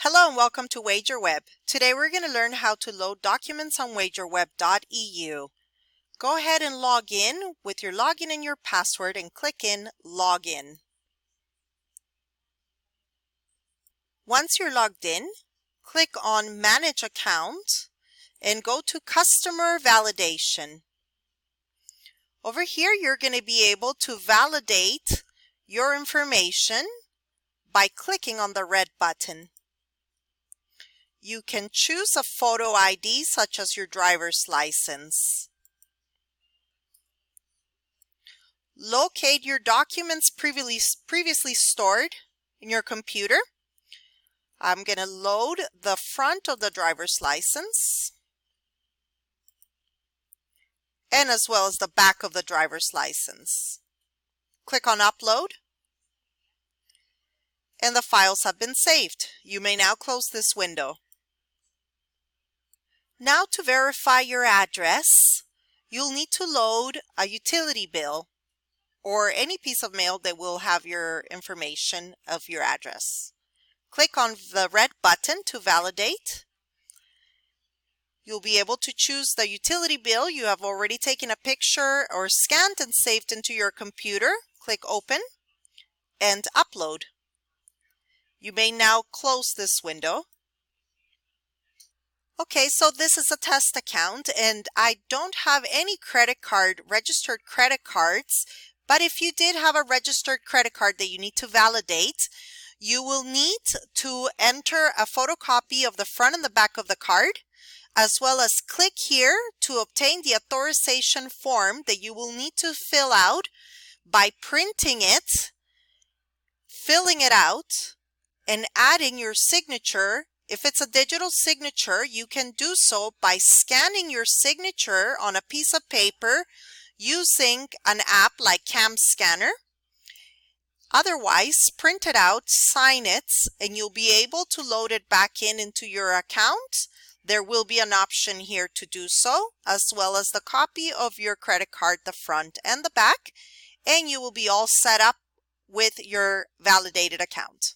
Hello and welcome to WagerWeb. Today we're going to learn how to load documents on WagerWeb.eu. Go ahead and log in with your login and your password and click in Login. Once you're logged in, click on Manage Account and go to Customer Validation. Over here you're going to be able to validate your information by clicking on the red button. You can choose a photo ID such as your driver's license. Locate your documents previously stored in your computer. I'm going to load the front of the driver's license and as well as the back of the driver's license. Click on Upload and the files have been saved. You may now close this window. Now to verify your address, you'll need to load a utility bill or any piece of mail that will have your information of your address. Click on the red button to validate. You'll be able to choose the utility bill you have already taken a picture or scanned and saved into your computer. Click Open and Upload. You may now close this window. Okay, so this is a test account and I don't have any registered credit cards, but if you did have a registered credit card that you need to validate, you will need to enter a photocopy of the front and the back of the card, as well as click here to obtain the authorization form that you will need to fill out by printing it, filling it out, and adding your signature. If it's a digital signature, you can do so by scanning your signature on a piece of paper using an app like Cam Scanner. Otherwise, print it out, sign it, and you'll be able to load it back into your account. There will be an option here to do so, as well as the copy of your credit card, the front and the back, and you will be all set up with your validated account.